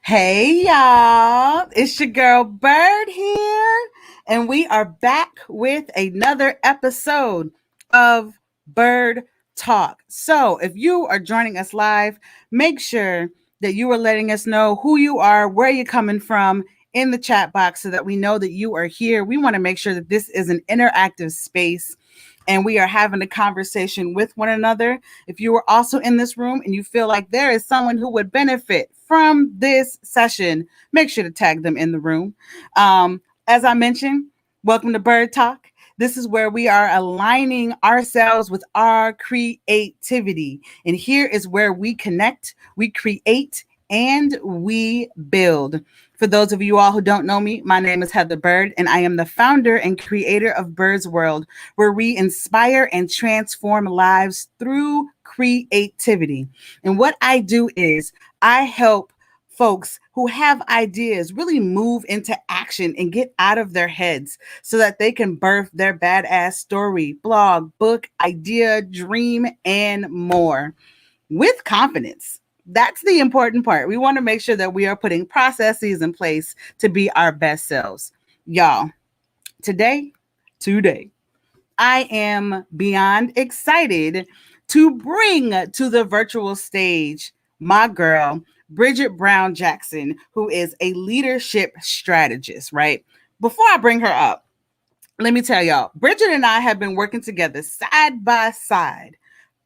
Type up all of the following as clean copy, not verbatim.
Hey y'all, it's your girl Byrd here, and we are back with another episode of Byrd Talk. So, if you are joining us live, make sure that you are letting us know who you are, where you're coming from in the chat box so that we know that you are here. We want to make sure that this is an interactive space and we are having a conversation with one another. If you are also in this room and you feel like there is someone who would benefit from this session, make sure to tag them in the room. As I mentioned, welcome to Byrd Talk. This is where we are aligning ourselves with our creativity. And here is where we connect, we create, and we build. For those of you all who don't know me, my name is Heather Byrd, and I am the founder and creator of Byrd's World, where we inspire and transform lives through creativity. And what I do is I help folks who have ideas really move into action and get out of their heads so that they can birth their badass story, blog, book, idea, dream, and more with confidence. That's the important part. We want to make sure that we are putting processes in place to be our best selves. Y'all, today, I am beyond excited to bring to the virtual stage my girl, Brigitte Brown Jackson, who is a leadership strategist, right? Before I bring her up, let me tell y'all, Brigitte and I have been working together side by side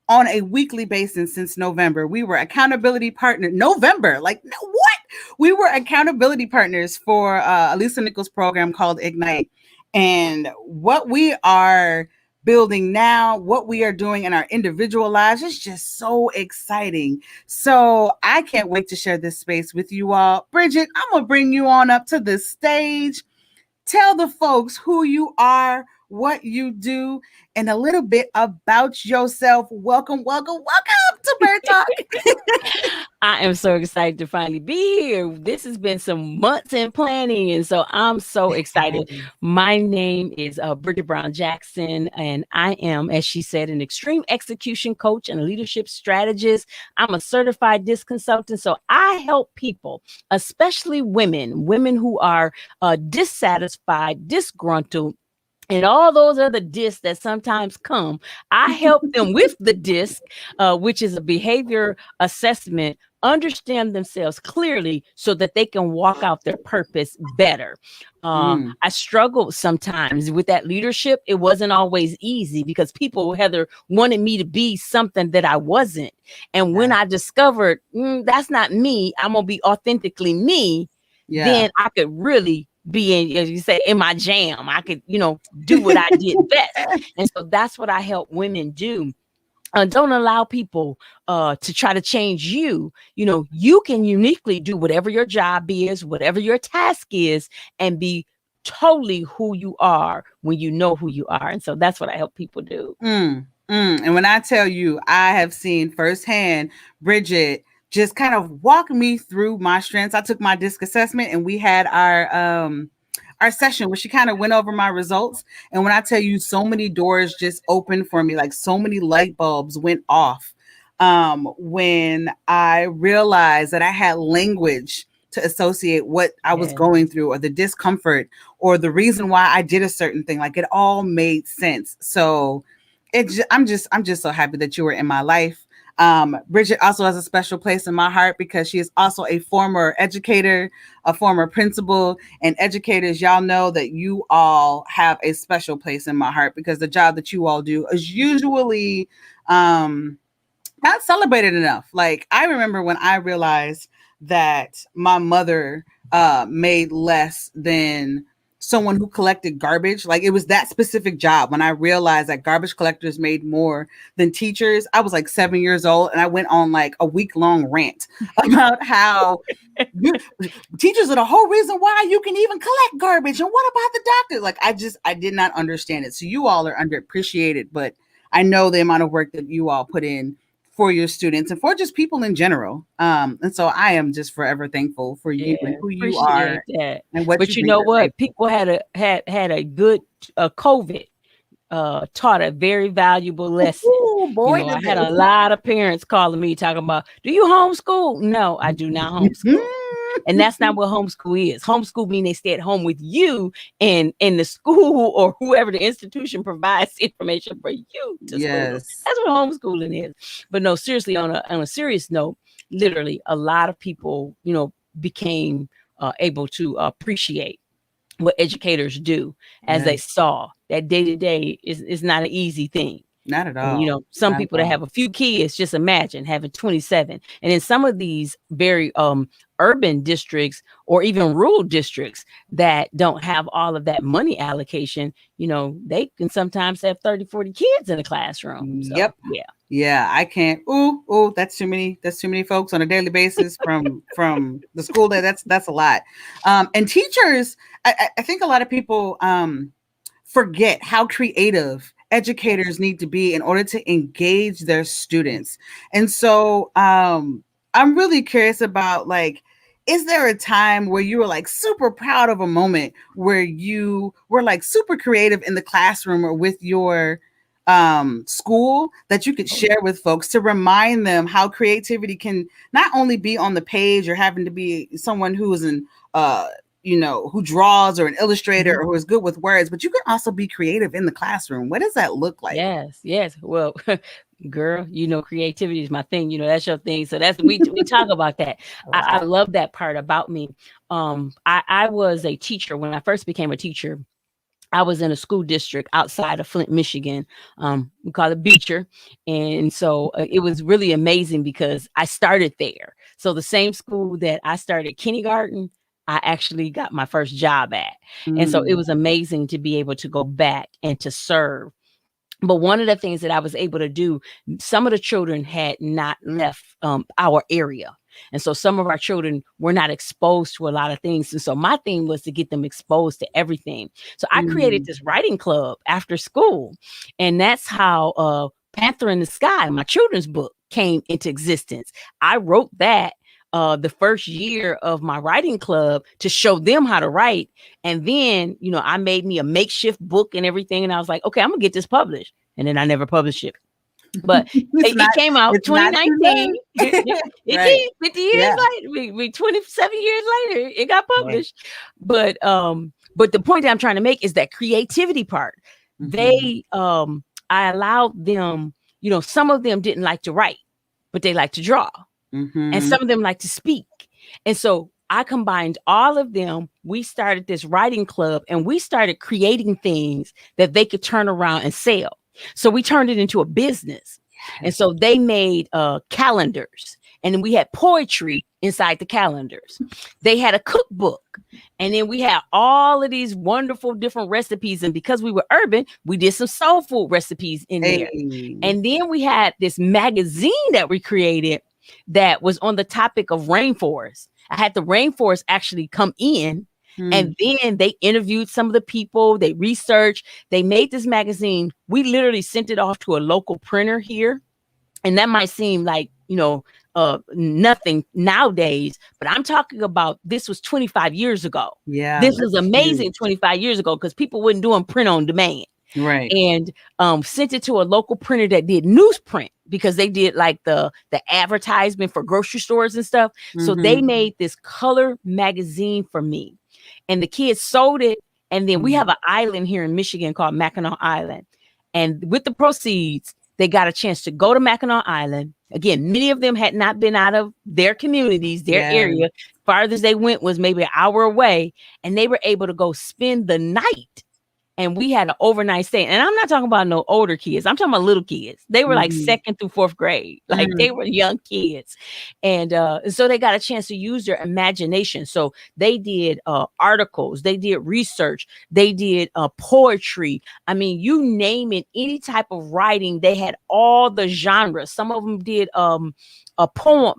on a weekly basis since November. We were accountability partner. November, like what? We were accountability partners for Elisa Nichols' program called Ignite. And what we are building now, what we are doing in our individual lives is just so exciting. So I can't wait to share this space with you all. Brigitte, I'm going to bring you on up to the stage. Tell the folks who you are, what you do, and a little bit about yourself. Welcome to Byrd Talk. I am so excited to finally be here. This has been some months in planning, and so I'm so excited. My name is Brigitte Brown Jackson, and I am, as she said, an extreme execution coach and a leadership strategist. I'm a certified DISC consultant, so I help people, especially women who are dissatisfied, disgruntled, and all those other discs that sometimes come. I help them with the disc, which is a behavior assessment, understand themselves clearly so that they can walk out their purpose better. I struggled sometimes with that leadership. It wasn't always easy because people, Heather, wanted me to be something that I wasn't. And when I discovered that's not me, I'm going to be authentically me, then I could really be in, as you say, in my jam. I could, do what I did best. And so that's what I help women do. Don't allow people to try to change you. You can uniquely do whatever your job is, whatever your task is, and be totally who you are when you know who you are. And so that's what I help people do. And when I tell you, I have seen firsthand, Brigitte just kind of walk me through my strengths. I took my DISC assessment and we had our session where she kind of went over my results. And when I tell you, so many doors just opened for me, like so many light bulbs went off when I realized that I had language to associate what I was going through or the discomfort or the reason why I did a certain thing. Like it all made sense. So I'm just so happy that you were in my life. Brigitte also has a special place in my heart because she is also a former educator, a former principal, and educators. Y'all know that you all have a special place in my heart because the job that you all do is usually not celebrated enough. Like I remember when I realized that my mother made less than someone who collected garbage. Like it was that specific job. When I realized that garbage collectors made more than teachers, I was like 7 years old and I went on like a week-long rant about how teachers are the whole reason why you can even collect garbage. And what about the doctor? Like I did not understand it. So you all are underappreciated, but I know the amount of work that you all put in for your students and for just people in general. And so I am just forever thankful for you and who you are. That. And what but you know what? People had a good COVID taught a very valuable lesson. Ooh, boy, I had a lot of parents calling me talking about, do you homeschool? No, I do not homeschool. And that's not what homeschool is. Homeschool means they stay at home with you, and the school or whoever the institution provides information for you to school. Yes. That's what homeschooling is. But no, seriously, on a serious note, literally a lot of people, became able to appreciate what educators do as they Yes. saw that day to day is not an easy thing. Not at And, all. some Not at people that all. have a few kids, just imagine having 27. And in some of these very urban districts or even rural districts that don't have all of that money allocation, they can sometimes have 30, 40 kids in a classroom. So, Yep. yeah. Yeah, I can't. Ooh, that's too many. That's too many folks on a daily basis from the school day. That's a lot. And teachers, I think a lot of people forget how creative educators need to be in order to engage their students. And so I'm really curious about, like, is there a time where you were like super proud of a moment where you were like super creative in the classroom or with your school that you could share with folks to remind them how creativity can not only be on the page or having to be someone who is an who draws or an illustrator or who is good with words, but you can also be creative in the classroom. What does that look like? Yes. Well, girl, creativity is my thing. That's your thing. So we talk about that. I love that part about me. I was a teacher when I first became a teacher. I was in a school district outside of Flint, Michigan. We call it Beecher. And so it was really amazing because I started there. So the same school that I started kindergarten, I actually got my first job at. And so it was amazing to be able to go back and to serve. But one of the things that I was able to do, some of the children had not left our area. And so some of our children were not exposed to a lot of things. And so my thing was to get them exposed to everything. So I created this writing club after school. And that's how Panther in the Sky, my children's book, came into existence. I wrote that the first year of my writing club to show them how to write. And then, I made me a makeshift book and everything. And I was like, okay, I'm gonna get this published. And then I never published it. But it came out 2019. It did 50 years later. We 27 years later, it got published. Right. But the point that I'm trying to make is that creativity part. They I allowed them, some of them didn't like to write, but they like to draw. And some of them like to speak. And so I combined all of them. We started this writing club and we started creating things that they could turn around and sell. So we turned it into a business. And so they made calendars, and then we had poetry inside the calendars. They had a cookbook, and then we had all of these wonderful different recipes. And because we were urban, we did some soul food recipes in there. And then we had this magazine that we created that was on the topic of rainforest. I had the rainforest actually come in. And then they interviewed some of the people, they researched, they made this magazine. We literally sent it off to a local printer here. And that might seem like, nothing nowadays, but I'm talking about this was 25 years ago. Yeah. This was amazing huge. 25 years ago because people weren't doing print on demand. Right. And sent it to a local printer that did newsprint because they did like the advertisement for grocery stores and stuff. So they made this color magazine for me. And the kids sold it. And then we have an island here in Michigan called Mackinac Island. And with the proceeds, they got a chance to go to Mackinac Island. Again, many of them had not been out of their communities, their area. Farthest they went was maybe an hour away. And they were able to go spend the night. And we had an overnight stay. And I'm not talking about no older kids. I'm talking about little kids. They were like second through fourth grade. Like they were young kids. And so they got a chance to use their imagination. So they did articles. They did research. They did poetry. I mean, you name it, any type of writing. They had all the genres. Some of them did a poem,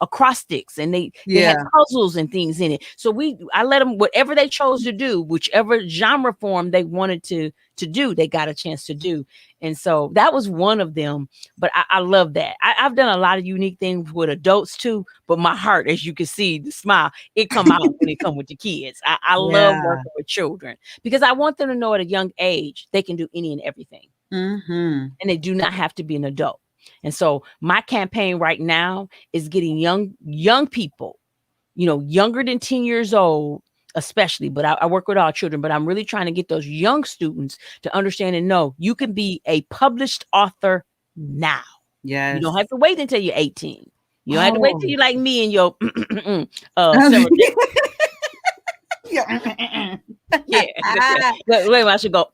acrostics, and they had puzzles and things in it. So I let them, whatever they chose to do, whichever genre form they wanted to do, they got a chance to do. And so that was one of them. But I love that. I've done a lot of unique things with adults too, but my heart, as you can see, the smile, it come out when it come with the kids. I love working with children because I want them to know at a young age, they can do any and everything. And they do not have to be an adult. And so my campaign right now is getting young people, younger than 10 years old, especially, but I work with all children, but I'm really trying to get those young students to understand and know you can be a published author now. You don't Yes. have to wait until you're 18. You don't have to wait till Oh. you're like me and your several Yeah. yeah. Wait, I should go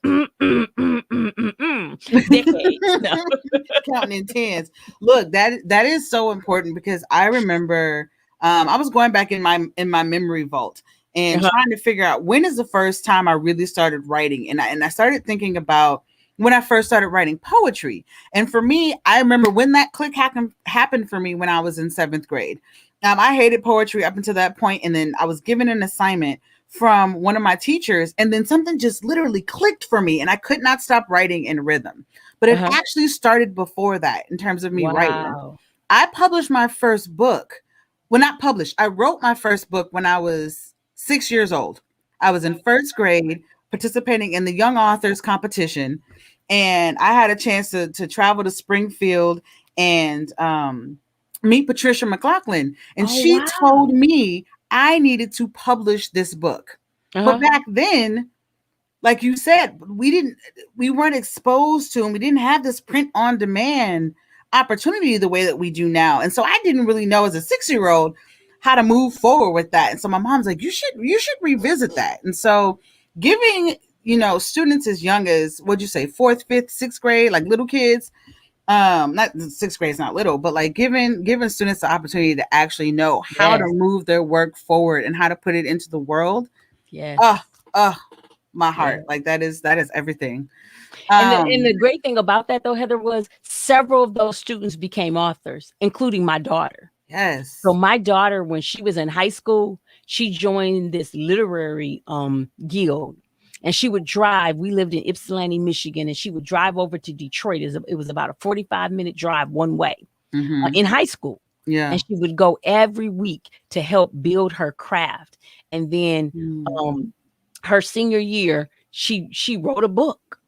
decades. No. Counting in tens. Look, that is so important because I remember I was going back in my memory vault and trying to figure out when is the first time I really started writing, and I started thinking about when I first started writing poetry. And for me, I remember when that click happened for me when I was in 7th grade. I hated poetry up until that point, and then I was given an assignment from one of my teachers, and then something just literally clicked for me, and I could not stop writing in rhythm. But it actually started before that in terms of me writing. I published my first book. Well, not published. I wrote my first book when I was 6 years old. I was in 1st grade participating in the young authors competition, and I had a chance to travel to Springfield and meet Patricia McLaughlin, and she told me I needed to publish this book. But back then, like you said, we weren't exposed to, and we didn't have this print on demand opportunity the way that we do now. And so I didn't really know as a 6-year-old how to move forward with that. And so my mom's like, you should revisit that. And so giving, students as young as, what'd you say, 4th, 5th, 6th grade, like little kids, not 6th grade is not little, but like giving students the opportunity to actually know how to move their work forward and how to put it into the world. My heart, like that is everything. And the great thing about that, though, Heather, was several of those students became authors, including my daughter. Yes. So my daughter, when she was in high school, she joined this literary guild, and she would drive. We lived in Ypsilanti, Michigan, and she would drive over to Detroit. It was about a 45-minute drive one way in high school. Yeah. And she would go every week to help build her craft. And then her senior year, she wrote a book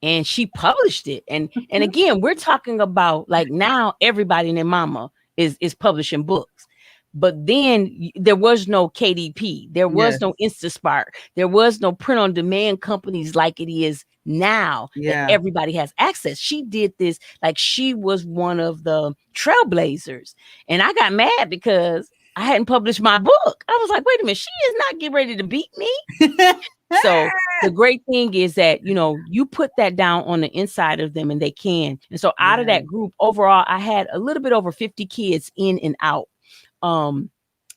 and she published it. And again, we're talking about like now everybody and their mama is publishing books. But then there was no KDP, there was no InstaSpark, there was no print on demand companies like it is now that everybody has access. She did this like she was one of the trailblazers. And I got mad because I hadn't published my book. I was like, wait a minute, she is not getting ready to beat me. So the great thing is that, you put that down on the inside of them and they can. And so out of that group overall, I had a little bit over 50 kids in and out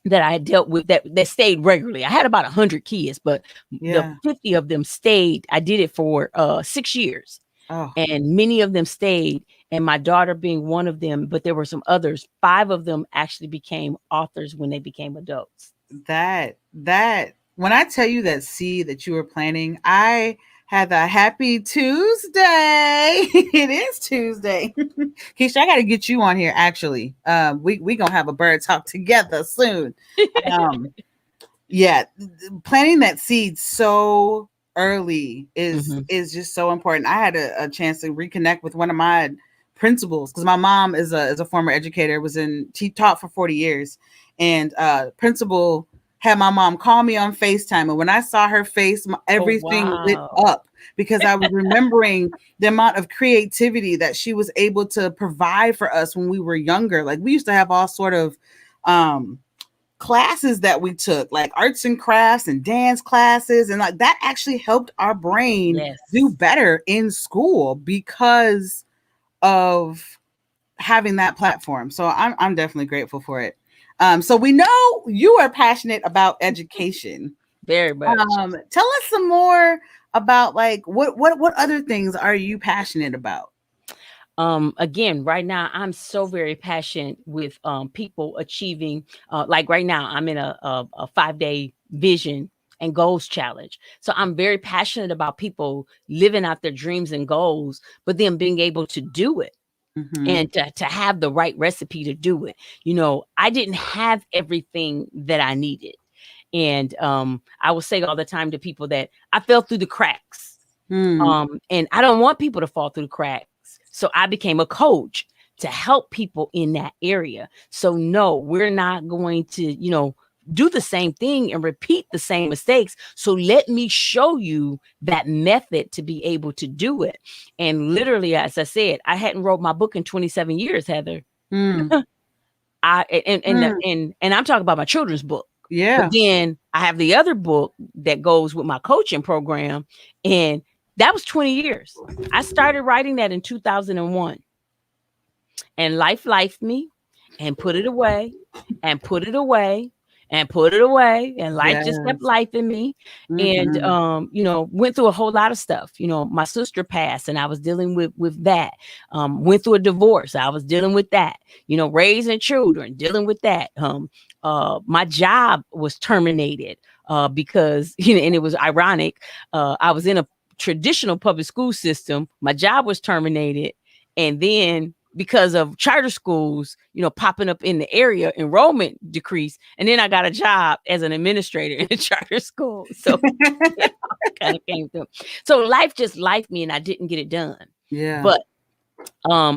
that I dealt with that stayed regularly. I had about 100 kids, but the 50 of them stayed. I did it for 6 years. And many of them stayed, and my daughter being one of them, but there were some others. 5 of them actually became authors when they became adults. That when I tell you that seed that you were planting, I had a happy Tuesday. It is Tuesday. Keisha, I got to get you on here. Actually, we gonna have a bird talk together soon. Planting that seed so early is just so important. I had a chance to reconnect with one of my principals because my mom is a former educator. Taught for 40 years, and principal had my mom call me on FaceTime. And when I saw her face, everything lit up because I was remembering the amount of creativity that she was able to provide for us when we were younger. Like we used to have all sort of classes that we took, like arts and crafts and dance classes. And like that actually helped our brain do better in school because of having that platform. So I'm definitely grateful for it. So we know you are passionate about education. Very much. Tell us some more about like what other things are you passionate about? Again, right now I'm so very passionate with people achieving. Like right now, I'm in a 5-day vision and goals challenge. So I'm very passionate about people living out their dreams and goals, but then being able to do it. And to have the right recipe to do it. I didn't have everything that I needed. And I will say all the time to people that I fell through the cracks. And I don't want people to fall through the cracks. So I became a coach to help people in that area. So no, we're not going to, do the same thing and repeat the same mistakes. So let me show you that method to be able to do it. And literally, as I said, I hadn't wrote my book in 27 years, Heather. Mm. And I'm talking about my children's book. Yeah. But then I have the other book that goes with my coaching program. And that was 20 years. I started writing that in 2001. And life lifed me and put it away and put it away and put it away. And life just kept lifing me. And, went through a whole lot of stuff. My sister passed and I was dealing with that. Went through a divorce. I was dealing with that. Raising children, dealing with that. My job was terminated because, and it was ironic. I was in a traditional public school system. My job was terminated. And then because of charter schools, popping up in the area, enrollment decreased. And then I got a job as an administrator in a charter school. So kind of came through. So life just lifed me and I didn't get it done. Yeah. But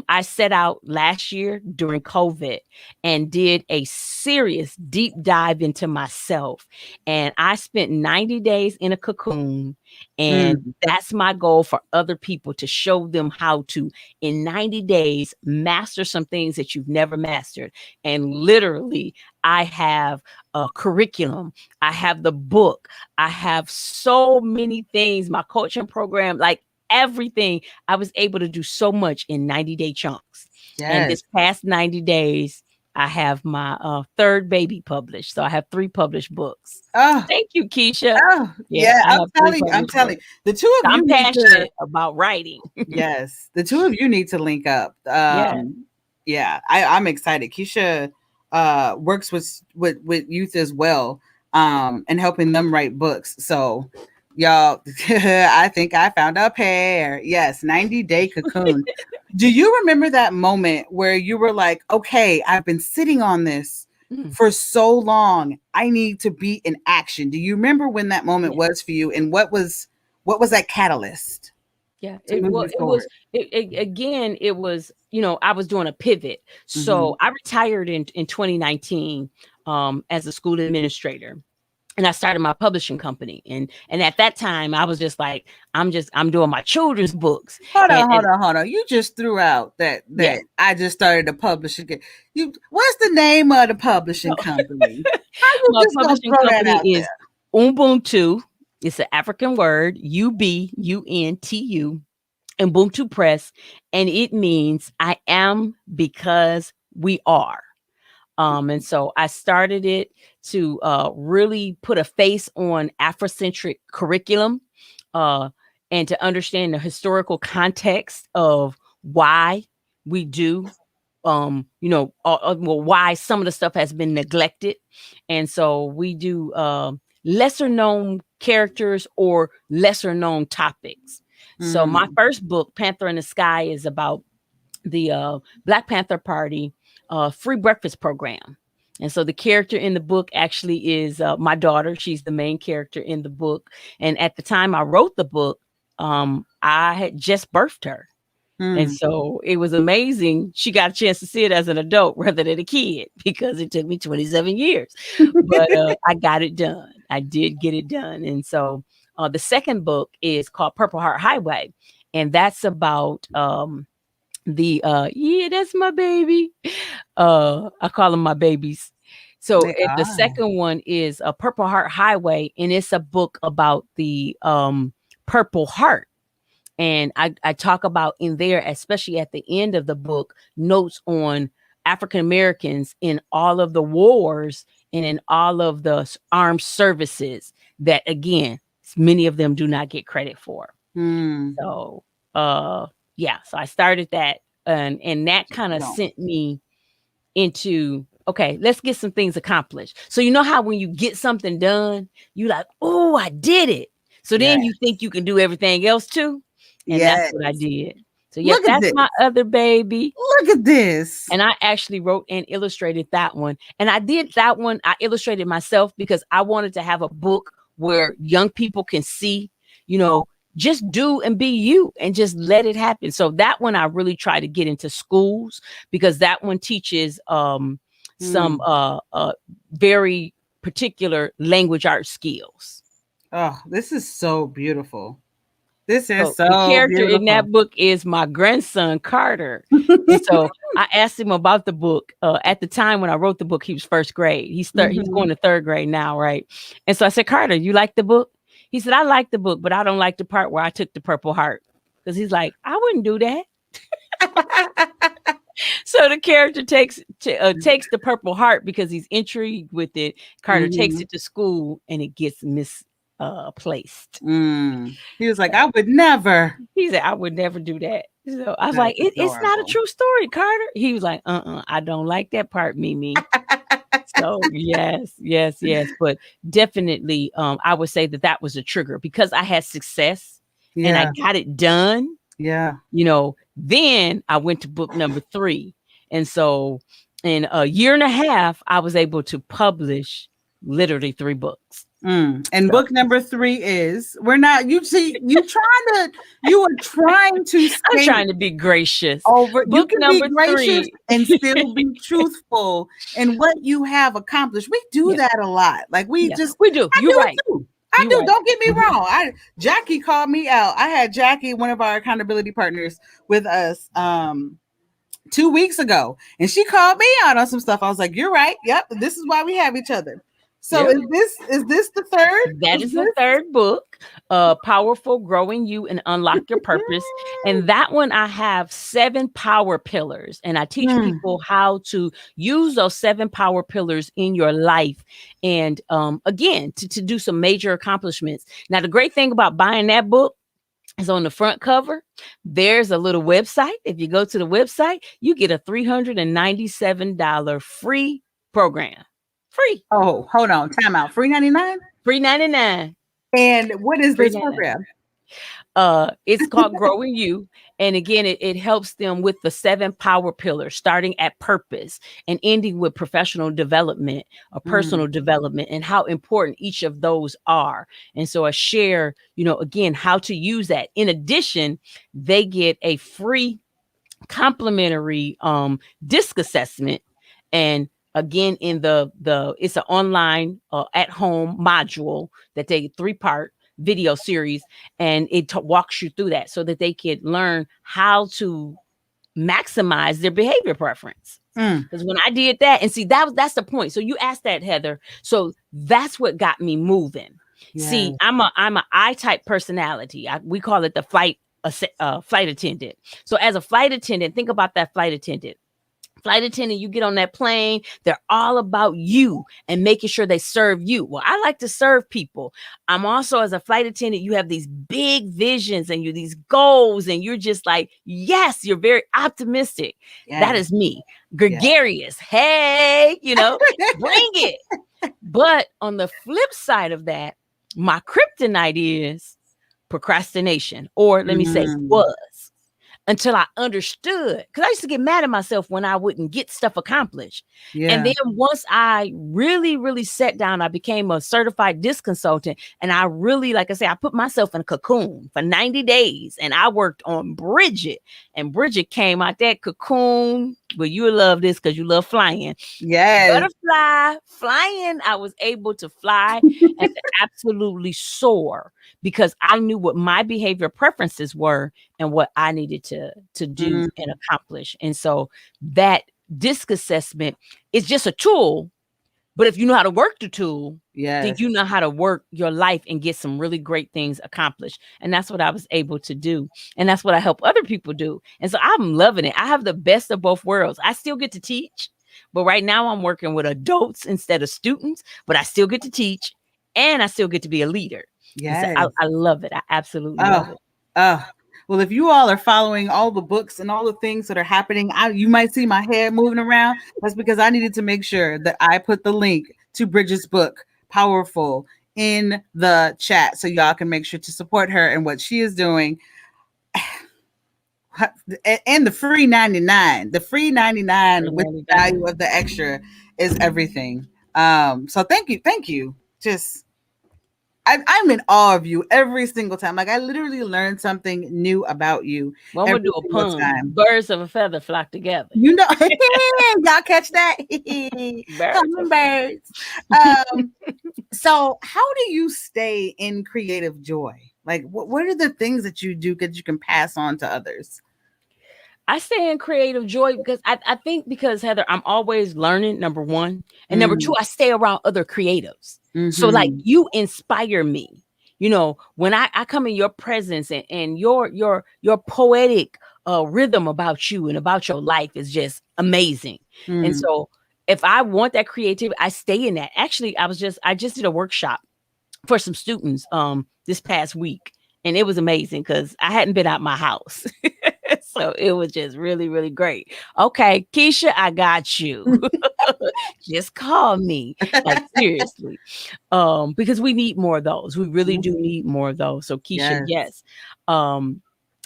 I set out last year during COVID and did a serious deep dive into myself. And I spent 90 days in a cocoon. And that's my goal for other people, to show them how to, in 90 days, master some things that you've never mastered. And literally, I have a curriculum. I have the book. I have so many things, my coaching program, like everything. I was able to do so much in 90-day chunks. Yes. And this past 90 days, I have my third baby published. So I have 3 published books. Oh, thank you, Keisha. Oh, yeah. I'm telling you, the two of you. I'm passionate about writing. Yes, the two of you need to link up. Yeah, I'm excited. Keisha works with youth as well, and helping them write books. So, y'all, I think I found a pair. Yes, 90-day cocoon. Do you remember that moment where you were like, okay, I've been sitting on this for so long, I need to be in action? Do you remember when that moment was for you, and what was that catalyst? Yeah, it was I was doing a pivot. So I retired in 2019 as a school administrator. And I started my publishing company. And at that time, I was just like, I'm doing my children's books. Hold on. You just threw out that I just started a publishing. What's the name of the publishing company? My publishing company is Ubuntu. It's an African word, Ubuntu, Ubuntu Press. And it means I am because we are. And so I started it to really put a face on Afrocentric curriculum and to understand the historical context of why we do, why some of the stuff has been neglected. And so we do lesser known characters or lesser known topics. So my first book, Panther in the Sky, is about the Black Panther Party free breakfast program. And so the character in the book actually is my daughter. She's the main character in the book. And at the time I wrote the book, I had just birthed her. And so it was amazing. She got a chance to see it as an adult rather than a kid, because it took me 27 years. But I got it done. I did get it done. And so the second book is called Purple Heart Highway. And that's about that's my baby. I call them my babies. So the second one is a Purple Heart Highway, and it's a book about the Purple Heart. And I talk about in there, especially at the end of the book, notes on African Americans in all of the wars and in all of the armed services that, again, many of them do not get credit for. So so I started that, and that kind of sent me into, okay, let's get some things accomplished. So you know how when you get something done, you like, oh, I did it. So then you think you can do everything else too. And that's what I did. So that's my other baby. Look at this. And I actually wrote and illustrated that one. And I did that one. I illustrated myself because I wanted to have a book where young people can see, just do and be you and just let it happen. So that one I really try to get into schools, because that one teaches some very particular language art skills. Oh, this is so beautiful. This is So the so character in beautiful. that book is my grandson Carter. And so I asked him about the book. At the time when I wrote the book, he was first grade. He's going to third grade now, right? And so I said, Carter, you like the book? He said, I like the book, but I don't like the part where I took the Purple Heart. Because he's like, I wouldn't do that. So the character takes the Purple Heart because he's intrigued with it. Carter takes it to school and it gets misplaced. He was like, I would never. He said, I would never do that. So I was like, it's not a true story, Carter. He was like, I don't like that part, Mimi. So yes. But definitely, I would say that was a trigger because I had success and I got it done. Yeah. Then I went to book number 3. And so in a year and a half, I was able to publish literally 3 books. And book number 3 is you were trying to I'm trying to be gracious over book you can number be gracious 3 and still be truthful in what you have accomplished. We do that a lot. Like we do. You're right. I do. Don't get me wrong. Jackie called me out. I had Jackie, one of our accountability partners, with us 2 weeks ago, and she called me out on some stuff. I was like, "You're right. Yep. This is why we have each other." So is this the third? That is the third book, Powerful, Growing You and Unlock Your Purpose. And that one I have 7 power pillars, and I teach people how to use those 7 power pillars in your life. And again, to do some major accomplishments. Now, the great thing about buying that book is on the front cover, there's a little website. If you go to the website, you get a $397 free program. Free. Oh, hold on. Time out. Free 99? Free 99. And what is this program? It's called Growing You. And again, it helps them with the 7 power pillars, starting at purpose and ending with professional development or personal development and how important each of those are. And so I share, again, how to use that. In addition, they get a free complimentary disc assessment. And again, in it's an online at home module that they 3-part video series, and it walks you through that so that they can learn how to maximize their behavior preference. Because when I did that, and see, that's the point. So you asked that, Heather. So that's what got me moving. Yes. See, I'm a I-type personality. We call it the flight attendant. So as a flight attendant, think about that flight attendant. Flight attendant, you get on that plane, they're all about you and making sure they serve you. Well, I like to serve people. I'm also, as a flight attendant, you have these big visions and these goals, and you're just like, yes, you're very optimistic. Yes. That is me. Gregarious. Yes. Hey, bring it. But on the flip side of that, my kryptonite is procrastination, or let me say was. Until I understood, because I used to get mad at myself when I wouldn't get stuff accomplished. Yeah. And then once I really, really sat down, I became a certified disc consultant. And I really, like I say, I put myself in a cocoon for 90 days. And I worked on Brigitte. And Brigitte came out that cocoon. Well, you will love this because you love flying. Yes. Butterfly, flying. I was able to fly and to absolutely soar because I knew what my behavior preferences were and what I needed to do and accomplish. And so that disc assessment is just a tool. But if you know how to work the tool, then you know how to work your life and get some really great things accomplished. And that's what I was able to do. And that's what I help other people do. And so I'm loving it. I have the best of both worlds. I still get to teach, but right now I'm working with adults instead of students, but I still get to teach and I still get to be a leader. Yeah, so I love it. I absolutely love it. Well, if you all are following all the books and all the things that are happening, you might see my head moving around. That's because I needed to make sure that I put the link to Bridget's book, Powerful, in the chat so y'all can make sure to support her and what she is doing. And the free 99. The free 99 with the value of the extra is everything. So thank you. Just I'm in awe of you every single time. Like I literally learn something new about you Well, I'm gonna every do a single pun. time. Birds of a feather flock together. You know, y'all catch that? Birds of Hummingbirds. Um, so how do you stay in creative joy? Like what are the things that you do that you can pass on to others? I stay in creative joy because I think because Heather, I'm always learning, number one. And number two, I stay around other creatives. So like Mm-hmm. you inspire me. You know, when I come in your presence and your poetic rhythm about you and about your life is just amazing. And Mm. so if I want that creativity, I stay in that. Actually, I just did a workshop for some students this past week, and it was amazing because I hadn't been out my house. So it was just really, really great. Okay, Keisha, I got you. Just call me. Like seriously. Because we need more of those. We really do need more of those. So Keisha, Yes. yes. Um,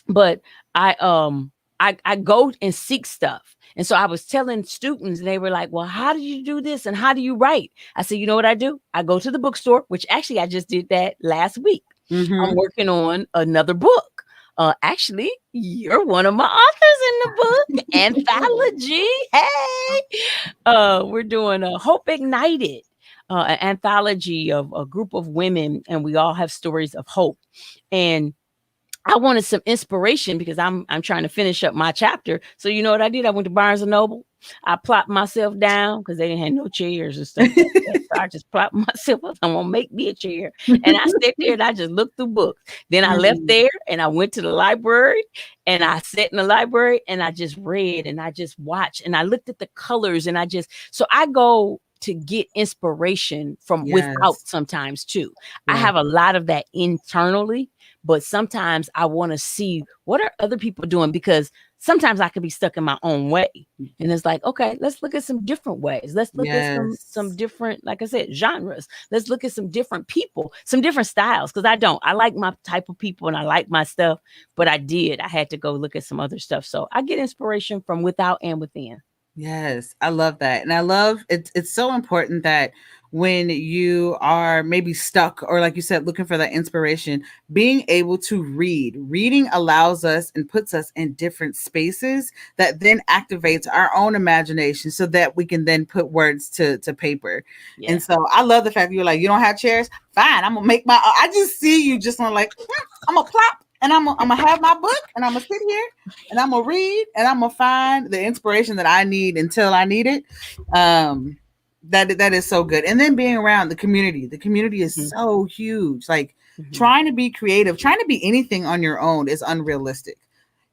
but I go and seek stuff. And so I was telling students, and they were like, well, how do you do this? And how do you write? I said, you know what I do? I go to the bookstore, which actually I just did that last week. I'm Mm-hmm. working on another book. Actually, you're one of my authors in the book anthology. Hey, we're doing a Hope Ignited, an anthology of a group of women, and we all have stories of hope. And I wanted some inspiration because I'm trying to finish up my chapter. So you know what I did? I went to Barnes and Noble. I plopped myself down because they didn't have no chairs and stuff like that. So I just plopped myself up. I'm gonna make me a chair. And I sat there and I just looked through books. Then I left there and I went to the library and I sat in the library and I just read and I just watched and I looked at the colors and so I go to get inspiration from without Yes. sometimes too. I Yeah. have a lot of that internally, but sometimes I want to see what are other people doing because sometimes I could be stuck in my own way. And it's like, okay, let's look at some different ways. Let's look at some Yes. different, like I said, genres. Let's look at some different people, some different styles. Cause I like my type of people and I like my stuff, but I had to go look at some other stuff. So I get inspiration from without and within. Yes, I love that. And I love it's so important that when you are maybe stuck or like you said looking for that inspiration, being able to read. Reading allows us and puts us in different spaces that then activates our own imagination so that we can then put words to paper. Yeah. And so I love the fact you're like, you don't have chairs? Fine, I'm gonna make my I just see you just on like, I'm gonna plop and I'm gonna have my book and I'm gonna sit here and I'm gonna read and I'm gonna find the inspiration that I need until I need it. That is so good. And then being around the community. The community is Mhm. so huge. Like Mhm. trying to be creative, trying to be anything on your own is unrealistic.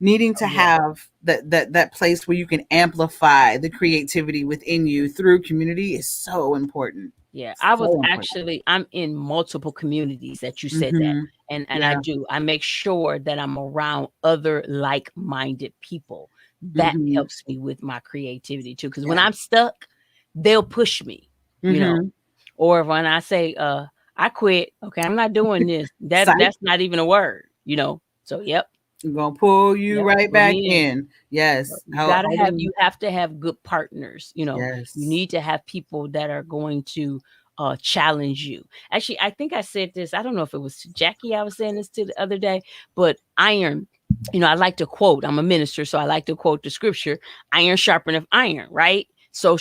Needing to Oh, yeah. have that place where you can amplify the creativity within you through community is so important. Yeah, So important. I'm in multiple communities that you said that. Mm-hmm. And Yeah. I make sure that I'm around other like-minded people. That Mm-hmm. helps me with my creativity too. Because when Yeah. I'm stuck, they'll push me, you know. Mm-hmm. Or when I say, I quit, okay, I'm not doing this. Psych. That's not even a word, you know. So yep, I'm gonna pull you yep, right put back me in. in. Yes. You have to have good partners, you know. You Yes. need to have people that are going to challenge you. Actually, I think I said this, I don't know if it was to Jackie I was saying this to the other day, but iron, you know, I like to quote, I'm a minister, so I like to quote the scripture, iron sharpeneth iron, right? So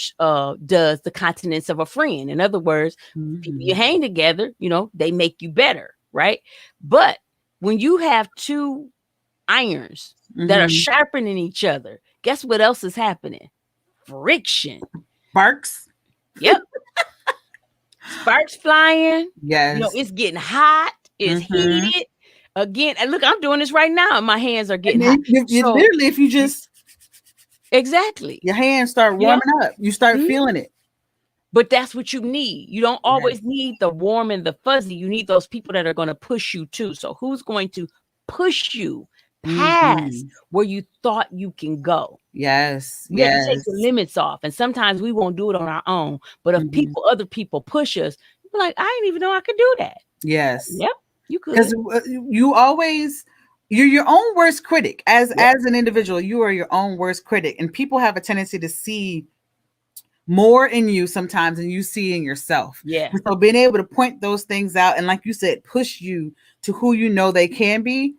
does the continence of a friend. In other words, people you Mm-hmm. hang together, you know, they make you better, right? But when you have two irons that are Mm-hmm. sharpening each other, guess what else is happening? Friction. Sparks. Yep. Sparks flying. You know, Yes. it's getting hot. It's Mm-hmm. heated. Again, and look, I'm doing this right now, and my hands are And getting hot. then you So, literally, if you just exactly. your hands start You know, warming up, you start mhm. feeling it. But that's what you need. You don't Yes. always need the warm and the fuzzy. You need those people that are going to push you too. So, who's going to push you past Mm-hmm. where you thought you can go? Yes. We have to take the Yes. limits off. And sometimes we won't do it on our own. But if Mm-hmm. other people push us, we're like, I didn't even know I could do that. Yes. Yep, you Because could. you always you're your own worst critic as Yep. an individual. You are your own worst critic, and people have a tendency to see more in you sometimes than you see in yourself. Yeah. And so being able to point those things out and, like you said, push you to who you know they can be,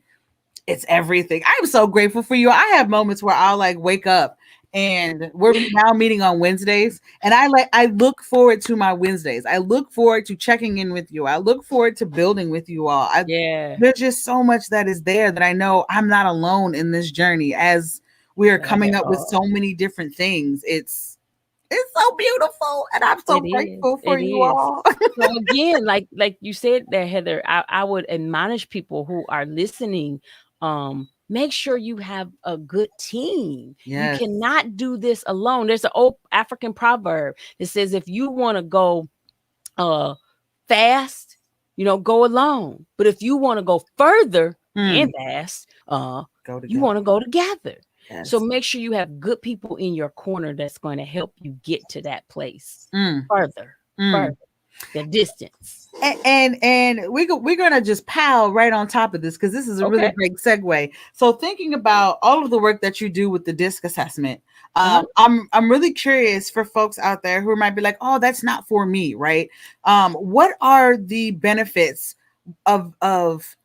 it's everything. I'm so grateful for you. I have moments where I'll like wake up, and we're now meeting on Wednesdays, and I look forward to my Wednesdays. I look forward to checking in with you. I look forward to building with you all. Yeah. There's just so much that is there that I know I'm not alone in this journey as we are coming up with so many different things. It's so beautiful, and I'm so It is. grateful for It you is. all. So again, like you said there, Heather, I would admonish people who are listening, make sure you have a good team. You Yes. cannot do this alone. There's an old African proverb that says if you want to go fast, go alone. But if you want to go further and fast, you want to go together. Yes. So make sure you have good people in your corner that's going to help you get to that place further, the distance. And we're gonna just pile right on top of this because this is a really great segue. So thinking about all of the work that you do with the DISC assessment, I'm really curious for folks out there who might be like, oh, that's not for me, right? What are the benefits of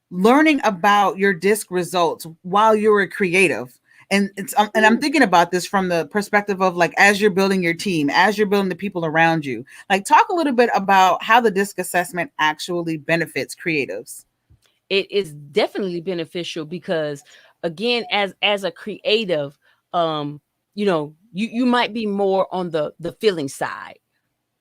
learning about your DISC results while you're a creative? And I'm thinking about this from the perspective of like, as you're building your team, as you're building the people around you, like talk a little bit about how the DISC assessment actually benefits creatives. It is definitely beneficial because again, as a creative, you might be more on the feeling side,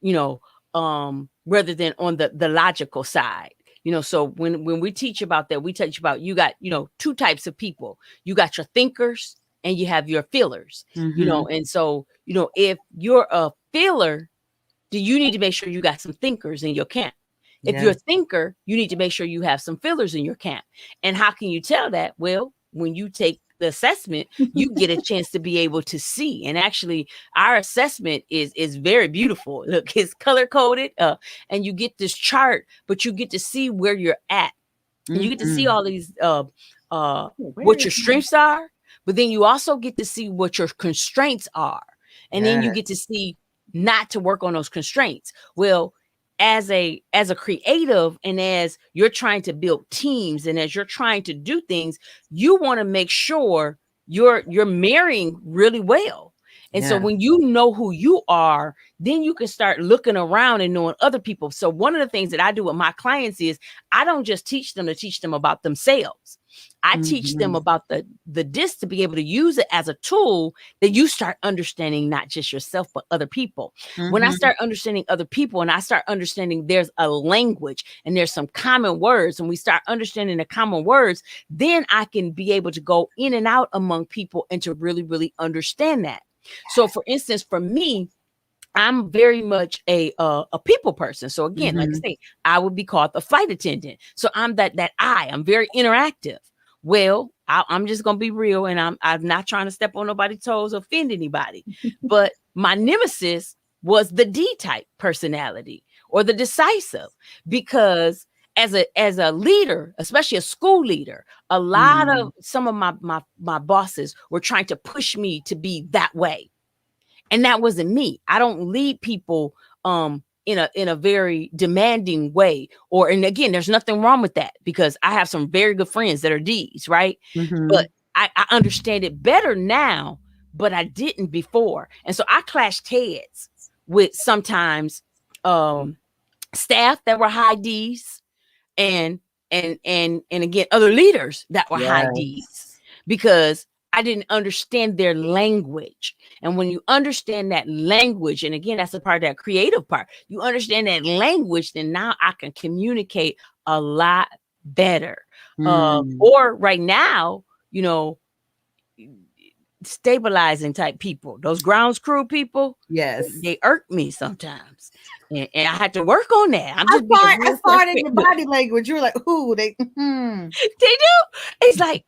rather than on the logical side. So when we teach about that, we teach about you got, two types of people. You got your thinkers and you have your feelers, and so, if you're a feeler, do you need to make sure you got some thinkers in your camp? If you're a thinker, you need to make sure you have some feelers in your camp. And how can you tell that? Well, when you take the assessment, you get a chance to be able to see. And actually, our assessment is very beautiful. Look, it's color coded, and you get this chart, but you get to see where you're at, and you get to see all these what your strengths are, but then you also get to see what your constraints are, and then you get to see not to work on those constraints. Well, as a creative, and as you're trying to build teams, and as you're trying to do things, you want to make sure you're marrying really well. And so when you know who you are, then you can start looking around and knowing other people. So one of the things that I do with my clients is I don't just teach them about themselves. I teach them about the DISC to be able to use it as a tool that you start understanding not just yourself, but other people. When I start understanding other people and I start understanding there's a language and there's some common words, and we start understanding the common words, then I can be able to go in and out among people and to really, really understand that. So for instance, for me, I'm very much a people person. So again, like I say, I would be called the flight attendant. So I'm I'm very interactive. Well, I'm just gonna be real, and I'm not trying to step on nobody's toes or offend anybody. But my nemesis was the D type personality or the decisive, because as a leader, especially a school leader, a lot of some of my bosses were trying to push me to be that way. And that wasn't me. I don't lead people in a very demanding way. And again, there's nothing wrong with that, because I have some very good friends that are D's, right? But I understand it better now, but I didn't before. And so I clashed heads with sometimes staff that were high D's and again other leaders that were high D's, because I didn't understand their language. And when you understand that language, and again, that's a part of that creative part, you understand that language, then now I can communicate a lot better. Or right now, stabilizing type people, those grounds crew people, they irk me sometimes. And I had to work on that. I saw it in your body language. You were like, ooh, they do. It's like,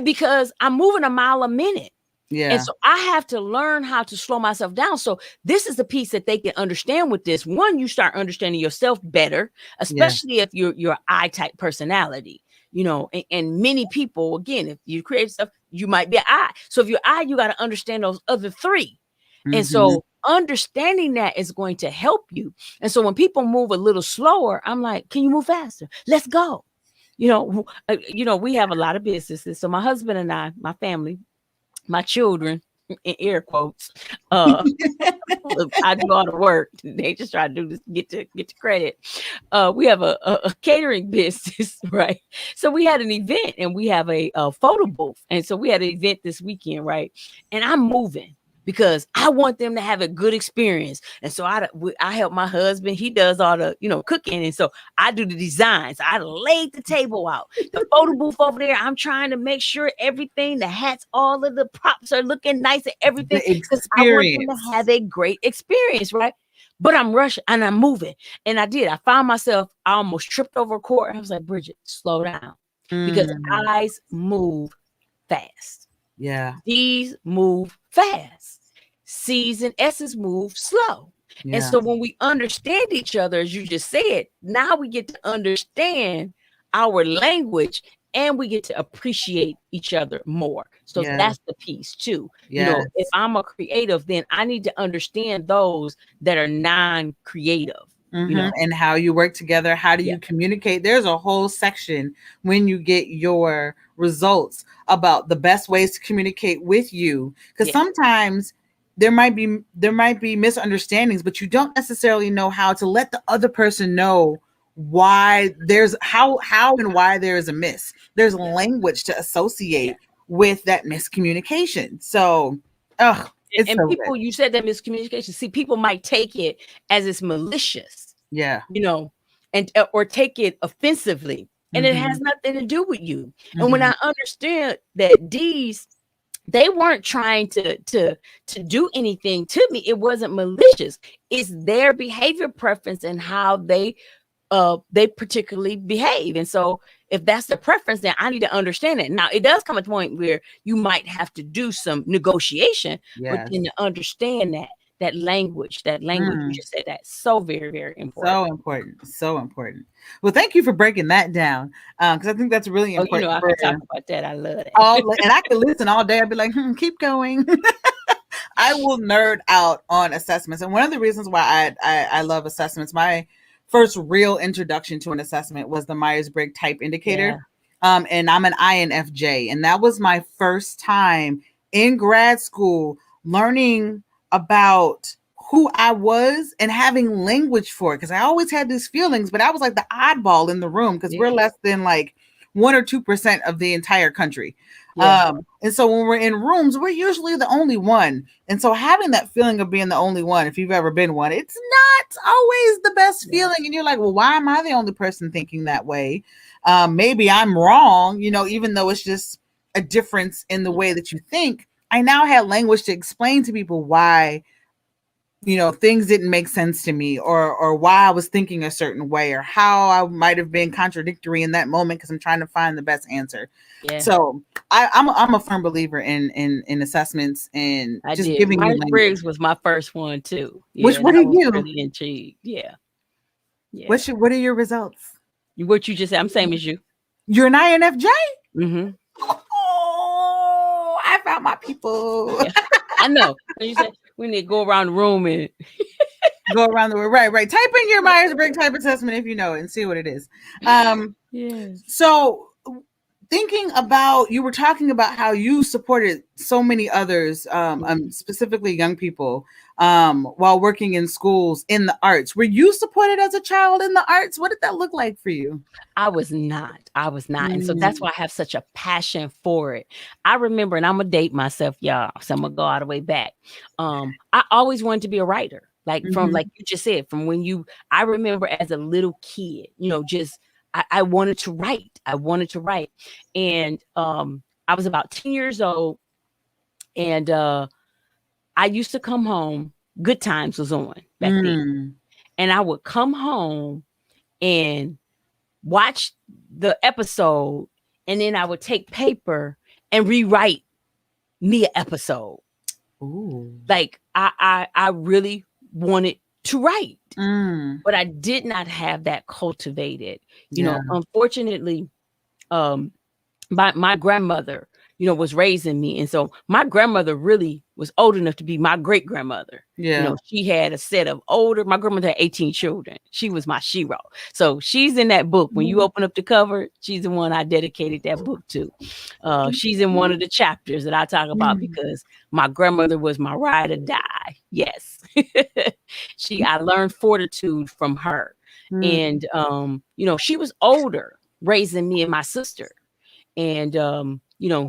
because I'm moving a mile a minute. And so I have to learn how to slow myself down. So this is the piece that they can understand with this. One, you start understanding yourself better, especially if you're I-type personality, and many people, again, if you create stuff, you might be an I. So if you're I, you got to understand those other three. And so understanding that is going to help you. And so when people move a little slower, I'm like, can you move faster? Let's go. We have a lot of businesses. So my husband and I, my family, my children, in air quotes, I do all the work. They just try to do this, get to credit. We have a catering business, right? So we had an event and we have a photo booth. And so we had an event this weekend, right? And I'm moving because I want them to have a good experience. And so I help my husband. He does all the, cooking. And so I do the designs. I laid the table out. The photo booth over there, I'm trying to make sure everything, the hats, all of the props are looking nice and everything. Because I want them to have a great experience, right? But I'm rushing and I'm moving. And I did. I found myself, I almost tripped over a cord. I was like, Bridget, slow down. Because eyes move fast. Yeah. D's move fast. C's and S's move slow. Yeah. And so when we understand each other, as you just said, now we get to understand our language and we get to appreciate each other more. So that's the piece too. Yes. If I'm a creative, then I need to understand those that are non-creative. And how you work together. How do you communicate? There's a whole section when you get your results about the best ways to communicate with you. Because sometimes there might be misunderstandings, but you don't necessarily know how to let the other person know why there's how and why there is a miss. There's language to associate with that miscommunication. So, and so people, good. You said that miscommunication. See, people might take it as it's malicious. Yeah. And or take it offensively. And it has nothing to do with you. And when I understand that they weren't trying to do anything to me. It wasn't malicious. It's their behavior preference and how they particularly behave. And so if that's the preference, then I need to understand it. Now, it does come a point where you might have to do some negotiation, but then to understand that language, you just said that. So very, very important. So important. Well, thank you for breaking that down. Because I think that's really important. I can talk about that. I love it. And I can listen all day. I'd be like, keep going. I will nerd out on assessments. And one of the reasons why I love assessments, my first real introduction to an assessment was the MyersBrigg type indicator. And I'm an INFJ. And that was my first time in grad school learning about who I was and having language for it. Because I always had these feelings, but I was like the oddball in the room because we're less than like 1 or 2% of the entire country. And so when we're in rooms, we're usually the only one. And so having that feeling of being the only one, if you've ever been one, it's not always the best feeling. And you're like, well, why am I the only person thinking that way? Maybe I'm wrong, even though it's just a difference in the way that you think. I now had language to explain to people why, things didn't make sense to me or why I was thinking a certain way or how I might have been contradictory in that moment because I'm trying to find the best answer. Yeah. So I'm a firm believer in assessments and giving you language. Myers-Briggs was my first one too. What are you? Really intrigued. Yeah. What are your results? What you just said. I'm same as you. You're an INFJ? Mm-hmm. Oh, I found my people. Yeah. I know. You said we need to go around the room and go around the room. Right. Type in your Myers-Brigg type assessment if you know it and see what it is. Yes. So thinking about, you were talking about how you supported so many others, specifically young people, while working in schools in the arts. Were you supported as a child in the arts? What did that look like for you? I was not. And so that's why I have such a passion for it. I remember, and I'm going to date myself, y'all. So I'm going to go all the way back. I always wanted to be a writer. From, like you just said, from when I remember as a little kid, I wanted to write. And I was about 10 years old. And I used to come home. Good Times was on back then. And I would come home and watch the episode. And then I would take paper and rewrite me an episode. Ooh. Like I really wanted to write. But I did not have that cultivated. Unfortunately, my grandmother was raising me. And so my grandmother really was old enough to be my great grandmother. Yeah. She had a set of my grandmother had 18 children. She was my shero. So she's in that book. When you open up the cover, she's the one I dedicated that book to. She's in one of the chapters that I talk about because my grandmother was my ride or die. Yes. I learned fortitude from her. And, she was older, raising me and my sister. And,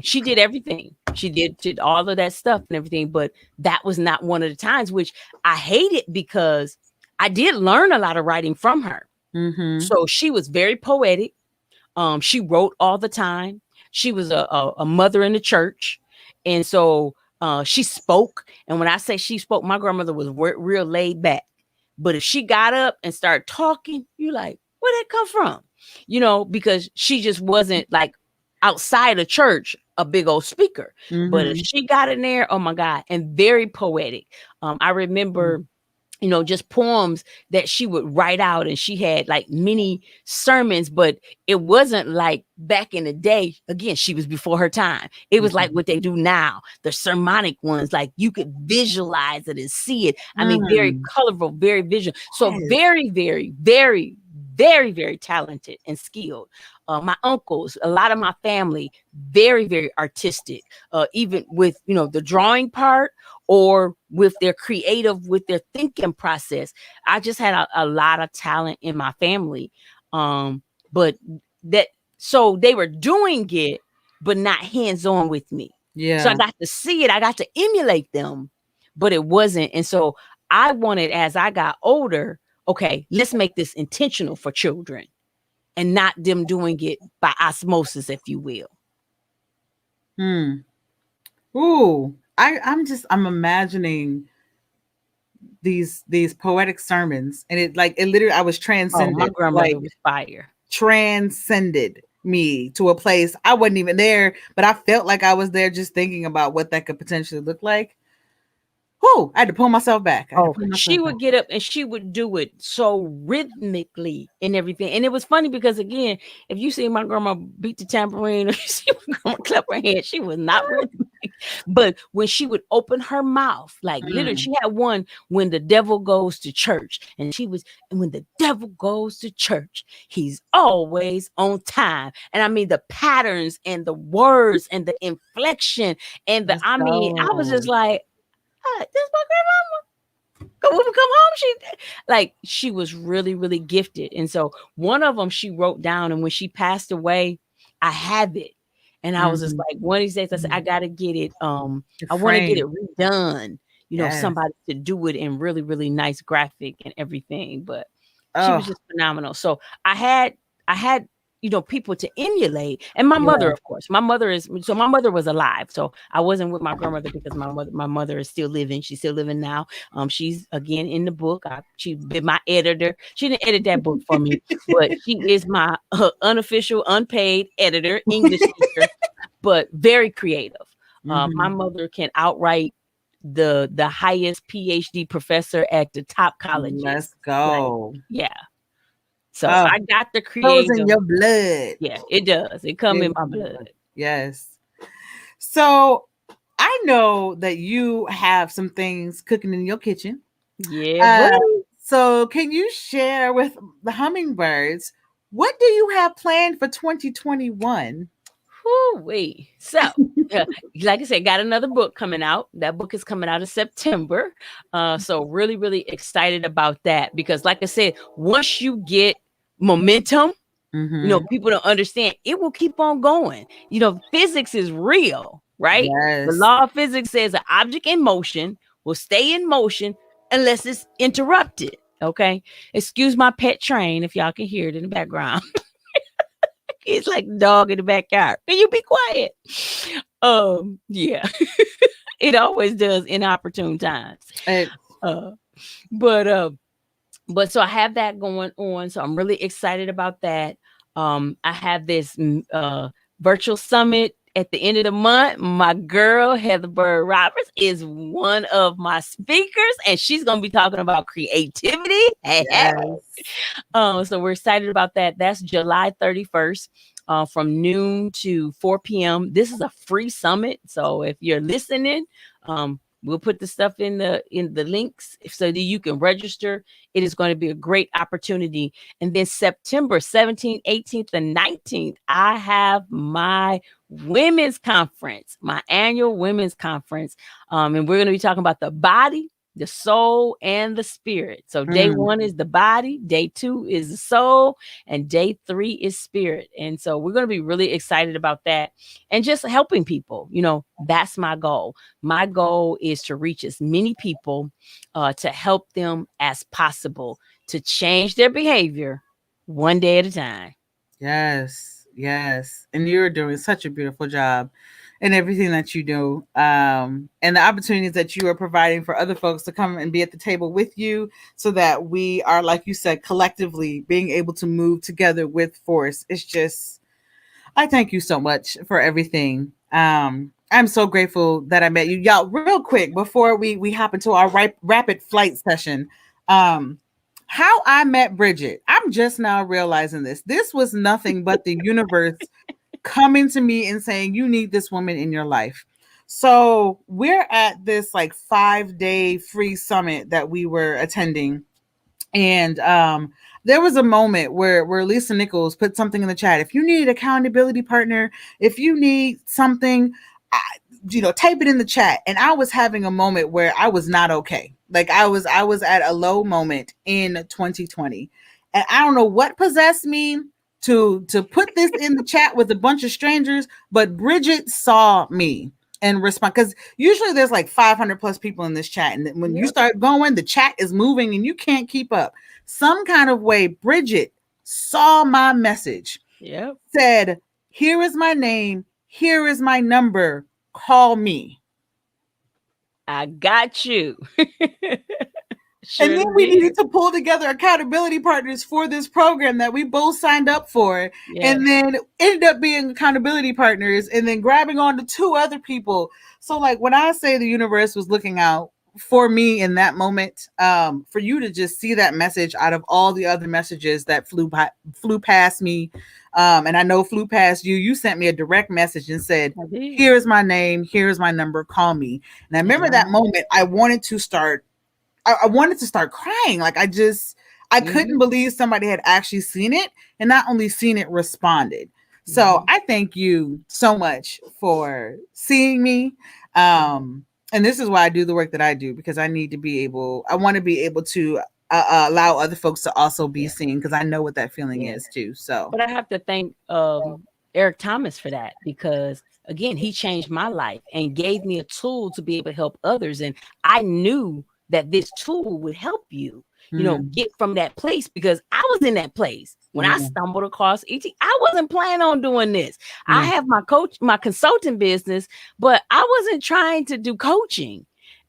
she did everything. She did all of that stuff and everything. But that was not one of the times, which I hated because I did learn a lot of writing from her. So she was very poetic. She wrote all the time. She was a mother in the church. And so she spoke. And when I say she spoke, my grandmother was real laid back. But if she got up and started talking, you're like, where'd that come from? Because she just wasn't like outside of church, a big old speaker. But if she got in there, oh my God, and very poetic. I remember, just poems that she would write out, and she had like mini sermons, but it wasn't like back in the day. Again, she was before her time. It was like what they do now, the sermonic ones, like you could visualize it and see it. I mean, very colorful, very visual. So very, very, very, very, very talented and skilled. My uncles, a lot of my family, very, very artistic, even with, the drawing part or with their creative, with their thinking process. I just had a lot of talent in my family. So they were doing it, but not hands-on with me. Yeah. So I got to see it. I got to emulate them, but it wasn't. And so I wanted, as I got older, okay, let's make this intentional for children and not them doing it by osmosis, if you will. Ooh, I'm imagining these poetic sermons, and it literally, I was transcended. My grandmother was fire. Transcended me to a place I wasn't even there, but I felt like I was there just thinking about what that could potentially look like. Oh, I had to pull myself back. She would get up and she would do it so rhythmically and everything. And it was funny because, again, if you see my grandma beat the tambourine or you see my grandma clap her hands, she was not rhythmic. But when she would open her mouth, like literally, she had one, when the devil goes to church. And when the devil goes to church, he's always on time. And I mean, the patterns and the words and the inflection and I was just like, this is my grandmama. When we come home, she was really, really gifted. And so one of them she wrote down, and when she passed away, I have it. And I was just like, one of these days I said, I gotta get it. I want to get it redone. Somebody to do it in really, really nice graphic and everything. But she was just phenomenal. So I had people to emulate. And my mother, of course, my mother was alive. So I wasn't with my grandmother because my mother is still living. She's still living now. She's again in the book. She's been my editor. She didn't edit that book for me, but she is my unofficial, unpaid editor, English teacher, but very creative. My mother can outright the highest PhD professor at the top colleges. Let's go. Yeah. So I got the creative. Goes in your blood. Yeah, it does. It comes in my blood. Yes. So I know that you have some things cooking in your kitchen. Yeah. So can you share with the hummingbirds, what do you have planned for 2021? Wait. So, like I said, got another book coming out. That book is coming out in September. So really, really excited about that because, like I said, once you get momentum, people don't understand. It will keep on going. Physics is real, right? Yes. The law of physics says an object in motion will stay in motion unless it's interrupted. Okay. Excuse my pet train if y'all can hear it in the background. It's like the dog in the backyard. Can you be quiet? Yeah. It always does in opportune times. But so I have that going on. So I'm really excited about that. I have this virtual summit at the end of the month, my girl Heather Byrd Roberts is one of my speakers, and she's going to be talking about creativity. Yes. So we're excited about that. That's July 31st. From noon to 4 p.m. This is a free summit. So if you're listening, we'll put the stuff in the links so that you can register. It is going to be a great opportunity. And then September 17th, 18th, and 19th, I have my women's conference, my annual women's conference. And we're going to be talking about the body, the soul, and the spirit. So day one is the body, day two is the soul, and day three is spirit. And so we're going to be really excited about that and just helping people. That's my goal. My goal is to reach as many people to help them as possible to change their behavior one day at a time. Yes. Yes. And you're doing such a beautiful job in everything that you do. And the opportunities that you are providing for other folks to come and be at the table with you so that we are, like you said, collectively being able to move together with force. It's just, I thank you so much for everything. I'm so grateful that I met you. Y'all, real quick, before we hop into our rapid flight session, how I met Bridget. I'm just now realizing this. This was nothing but the universe coming to me and saying, you need this woman in your life. So we're at this like 5-day free summit that we were attending. And there was a moment where Lisa Nichols put something in the chat. If you need an accountability partner, if you need something, type it in the chat. And I was having a moment where I was not okay. Like I was at a low moment in 2020. And I don't know what possessed me to put this in the chat with a bunch of strangers, but Bridget saw me and respond, because usually there's like 500 plus people in this chat, and when you start going, the chat is moving and you can't keep up. Some kind of way Bridget saw my message, said, here is my name, here is my number, call me. I got you. Sure, and then we needed to pull together accountability partners for this program that we both signed up for. And then ended up being accountability partners and then grabbing on to 2 other people. So like when I say the universe was looking out for me in that moment, for you to just see that message out of all the other messages that flew past me, and I know flew past you, you sent me a direct message and said, here's my name, here's my number, call me. And I remember that moment. I wanted to start crying. Like I couldn't believe somebody had actually seen it, and not only seen it, responded. So I thank you so much for seeing me. And this is why I do the work that I do, because I want to be able to allow other folks to also be seen, because I know what that feeling is too. So, but I have to thank Eric Thomas for that, because again, he changed my life and gave me a tool to be able to help others. And I knew that this tool would help you, get from that place, because I was in that place when I stumbled across ET. I wasn't planning on doing this. I have my consulting business, but I wasn't trying to do coaching.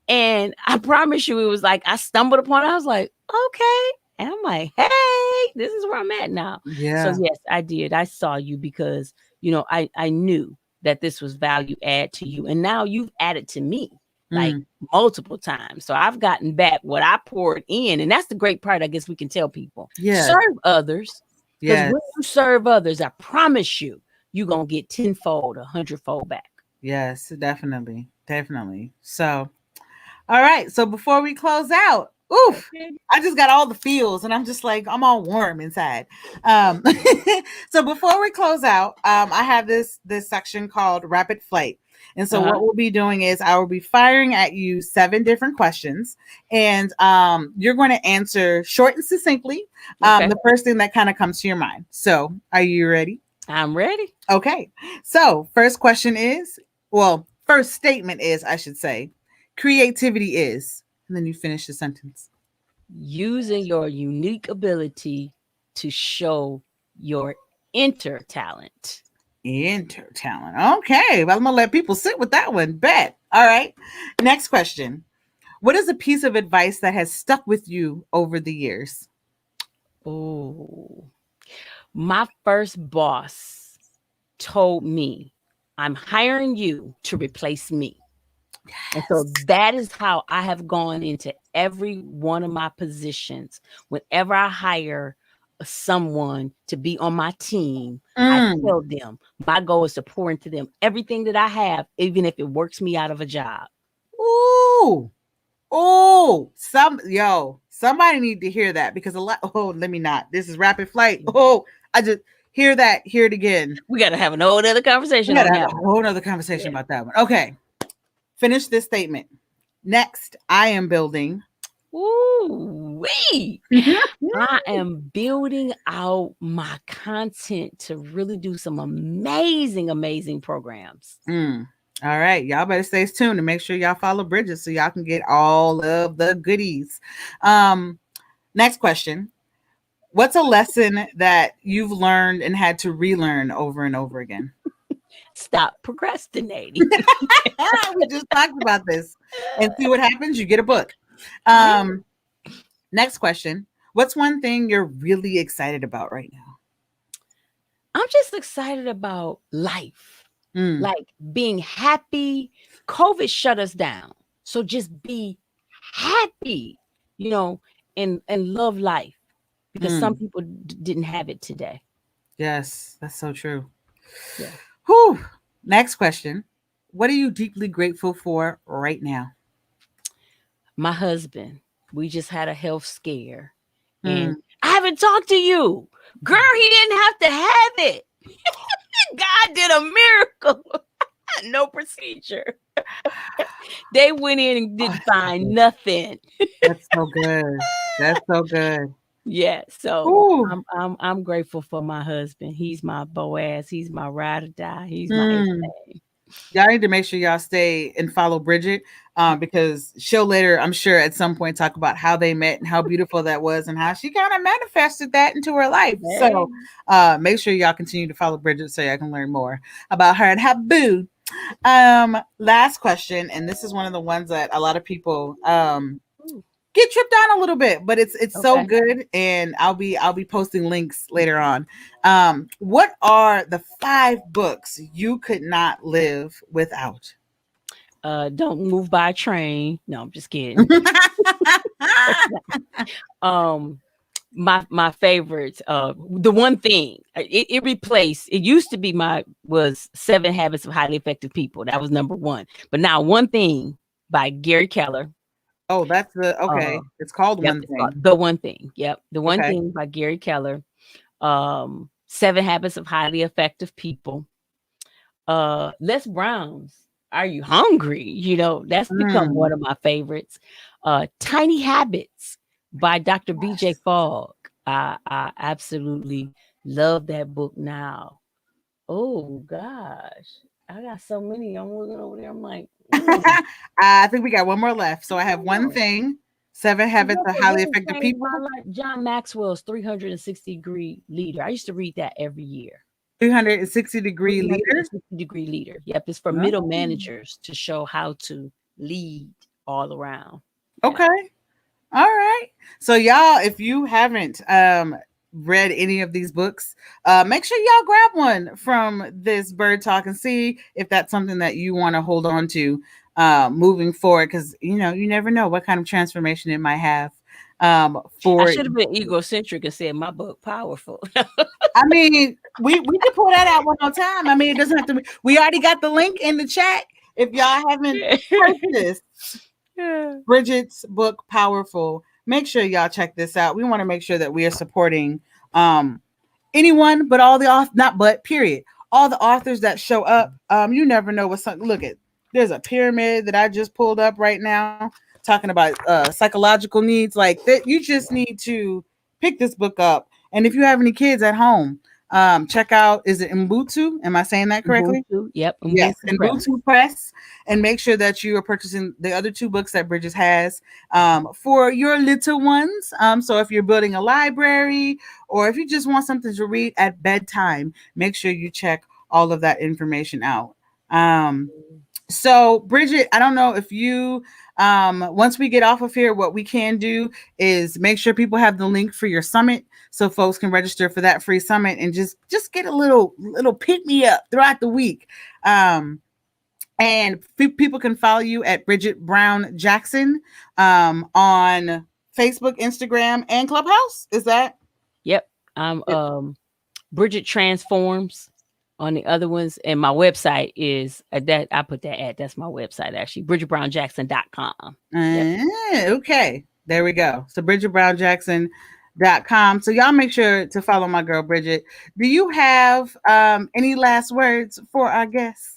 And I promise you, it was like I stumbled upon it. I was like, okay. And I'm like, hey, this is where I'm at now. Yeah. So yes, I did. I saw you because, I knew that this was value add to you. And now you've added to me like multiple times. So I've gotten back what I poured in. And that's the great part, I guess we can tell people. Serve others. Because when you serve others, I promise you, you're going to get 10-fold, 100-fold back. Yes, definitely. Definitely. So, all right. So before we close out, I just got all the feels and I'm just like, I'm all warm inside. So before we close out, I have this section called Rapid Flight. And so what we'll be doing is I will be firing at you 7 different questions, and you're going to answer short and succinctly. The first thing that kind of comes to your mind. So are you ready? I'm ready. Okay. So first statement is, I should say, creativity is, and then you finish the sentence. Using your unique ability to show your inner talent. Inner talent. Okay. Well, I'm going to let people sit with that one. Bet. All right. Next question. What is a piece of advice that has stuck with you over the years? Oh, my first boss told me I'm hiring you to replace me. And so Yes. that is how I have gone into every one of my positions. Whenever I hire someone to be on my team, I Mm. tell them my goal is to pour into them everything that I have, even if it works me out of a job. Ooh. Oh, somebody need to hear that because a lot. Oh, let me not. This is rapid flight. Oh, I just hear that. Hear it again. We got to have an whole other We conversation gotta on have that a one. whole nother conversation Yeah. about that one. Okay, finish this statement. Next, I am building. Ooh, wee. I am building out my content to really do some amazing, amazing programs. Mm. All right, y'all better stay tuned and make sure y'all follow Bridget so y'all can get all of the goodies. Um, Next question. What's a lesson that you've learned and had to relearn over and over again? Stop procrastinating. We just talked about this. And see what happens? You get a book. Yeah. Next question. What's one thing you're really excited about right now? I'm just excited about life, Mm, like being happy. COVID shut us down. So just be happy, you know, and love life because some mm. people didn't have it today. Yes, that's so true. Yeah. Whew. Next question. What are you deeply grateful for right now? My husband, we just had a health scare and Mm. I haven't talked to you. Girl, he didn't have to have it. God did a miracle. No procedure. They went in and Oh, didn't find nothing. that's so good. That's so good. Yeah, so Ooh. I'm grateful for my husband. He's my Boaz. He's my ride or die. He's my Mm. everything. Y'all need to make sure y'all stay and follow Bridget because she'll later, I'm sure, at some point talk about how they met and how beautiful that was and how she kind of manifested that into her life. Hey. So make sure y'all continue to follow Bridget so y'all can learn more about her and how boo. Last question, and this is one of the ones that a lot of people Ooh, get tripped on a little bit, but it's so okay. good, and I'll be posting links later on. What are the 5 books you could not live without? Don't move by a train. No, I'm just kidding. Um, my favorite, the one thing it replaced. It used to be was 7 Habits of Highly Effective People. That was number one. But now one thing by Gary Keller. Oh, that's the Uh, okay. It's called yep, One it's called Thing. The One Thing. Yep, The One Okay. Thing by Gary Keller. 7 Habits of Highly Effective People. Les Brown's Are You Hungry? That's become Mm. one of my favorites. Tiny Habits by Dr. BJ Yes. Fogg. I absolutely love that book now. Oh gosh. I got so many. I'm looking over there. I'm like, I think we got one more left. So I I have don't One know. Thing, Seven Habits Yes, of it Highly really Effective changed my People, life. John Maxwell's 360-degree leader. I used to read that every year. 360-degree leader. 360-degree leader. Yep, it's for middle Oh, managers to show how to lead all around. Yeah. okay. All right. So y'all, if you haven't read any of these books, make sure y'all grab one from this Bird Talk and see if that's something that you want to hold on to moving forward because you never know what kind of transformation it might have I for should have been egocentric and said my book powerful. I mean, we can pull that out one more time. I mean, it doesn't have to be. We already got the link in the chat. If y'all haven't purchased Yeah. Bridget's book, Powerful, make sure y'all check this out. We want to make sure that we are supporting anyone, but all the authors, not but period, all the authors that show up. You never know what's something. Look at there's a pyramid that I just pulled up right now, talking about psychological needs. Like that, you just need to pick this book up. And if you have any kids at home, check out. Is it Ubuntu? Am I saying that correctly? Ubuntu. Yep. Yes, Ubuntu and Press. Ubuntu Press, and make sure that you are purchasing the other 2 books that Bridges has for your little ones. So if you're building a library or if you just want something to read at bedtime, make sure you check all of that information out. So Bridget, I don't know if you Once we get off of here, what we can do is make sure people have the link for your summit so folks can register for that free summit and just get a little pick me up throughout the week. And people can follow you at Brigitte Brown Jackson on Facebook, Instagram, and Clubhouse. Is that? Yep. I'm Bridget Transforms on the other ones. And my website is that I put that at. That's my website, actually. BridgetBrownJackson.com. Yep. Okay. There we go. So BridgetBrownJackson.com. So y'all make sure to follow my girl Bridget. Do you have any last words for our guests?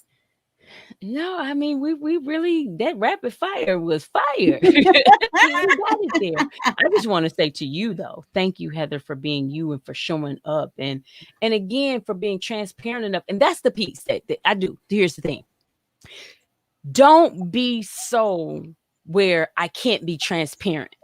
No, I mean we really, that rapid fire was fire. We got it there. I just want to say to you though, thank you, Heather, for being you and for showing up and again for being transparent enough. And that's the piece that I do. Here's the thing. Don't be so where I can't be transparent.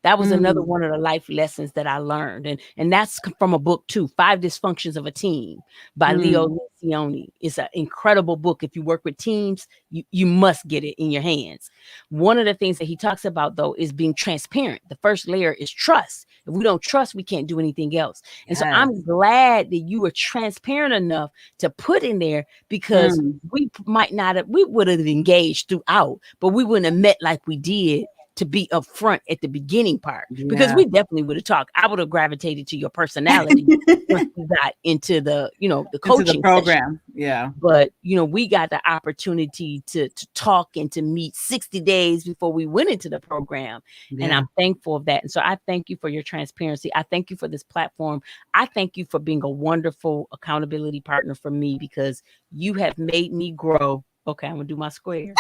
That was another one of the life lessons that I learned. And that's from a book too, 5 Dysfunctions of a Team by Leo Lencioni. It's an incredible book. If you work with teams, you must get it in your hands. One of the things that he talks about though is being transparent. The first layer is trust. If we don't trust, we can't do anything else. And so I'm glad that you were transparent enough to put in there, because we would have engaged throughout, but we wouldn't have met like we did to be upfront at the beginning part, because we definitely would have talked. I would have gravitated to your personality once we got into the, the coaching into the program. Session. Yeah. But, we got the opportunity to talk and to meet 60 days before we went into the program. Yeah. And I'm thankful of that. And so I thank you for your transparency. I thank you for this platform. I thank you for being a wonderful accountability partner for me, because you have made me grow. Okay, I'm going to do my square.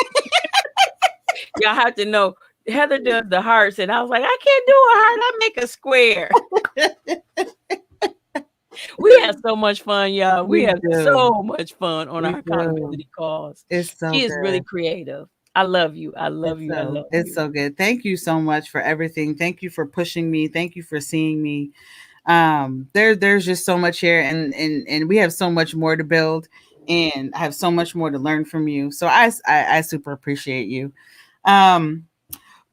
Y'all have to know, Heather does the hearts, and I was like, I can't do a heart. I make a square. We have so much fun, y'all. We have so much fun on our accountability calls. It's so She is really creative. I love you. I love you. I love you. It's so good. Thank you so much for everything. Thank you for pushing me. Thank you for seeing me. There's just so much here, and we have so much more to build, and I have so much more to learn from you. So I super appreciate you.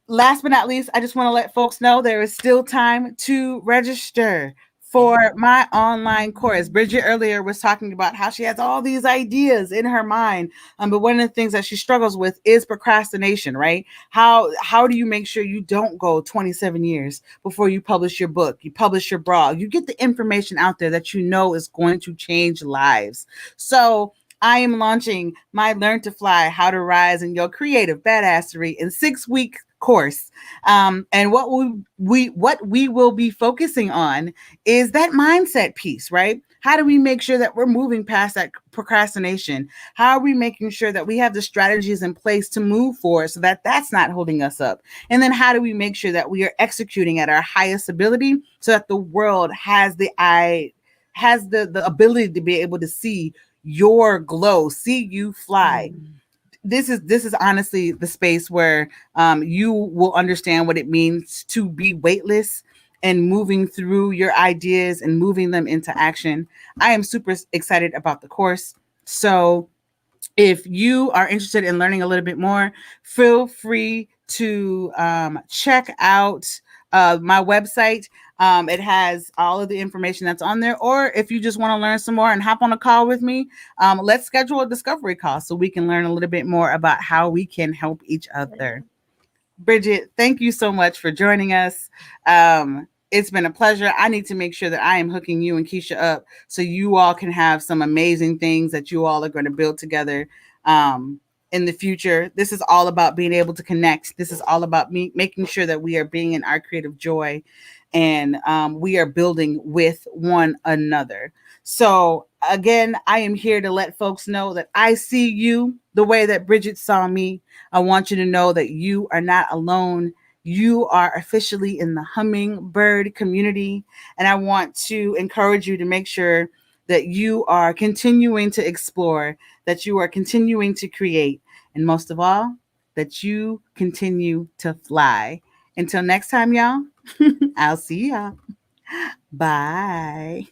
Last but not least, I just want to let folks know there is still time to register for my online course. Bridget earlier was talking about how she has all these ideas in her mind, but one of the things that she struggles with is procrastination, right? How do you make sure you don't go 27 years before you publish your book, you publish your blog, you get the information out there that you know is going to change lives? So I am launching my Learn to Fly, How to Rise in Your Creative Badassery in 6-week course. And what we will be focusing on is that mindset piece, right? How do we make sure that we're moving past that procrastination? How are we making sure that we have the strategies in place to move forward so that that's not holding us up? And then how do we make sure that we are executing at our highest ability so that the world has the ability to be able to see your glow, see you fly. This is honestly the space where you will understand what it means to be weightless and moving through your ideas and moving them into action. I am super excited about the course. So if you are interested in learning a little bit more, feel free to check out my website. It has all of the information that's on there. Or if you just want to learn some more and hop on a call with me, let's schedule a discovery call so we can learn a little bit more about how we can help each other. Bridget, thank you so much for joining us. It's been a pleasure. I need to make sure that I am hooking you and Keisha up so you all can have some amazing things that you all are going to build together in the future. This is all about being able to connect. This is all about me making sure that we are being in our creative joy and we are building with one another. So again, I am here to let folks know that I see you the way that Bridget saw me. I want you to know that you are not alone. You are officially in the Hummingbird community. And I want to encourage you to make sure that you are continuing to explore, that you are continuing to create, and most of all, that you continue to fly. Until next time, y'all, I'll see y'all. Bye.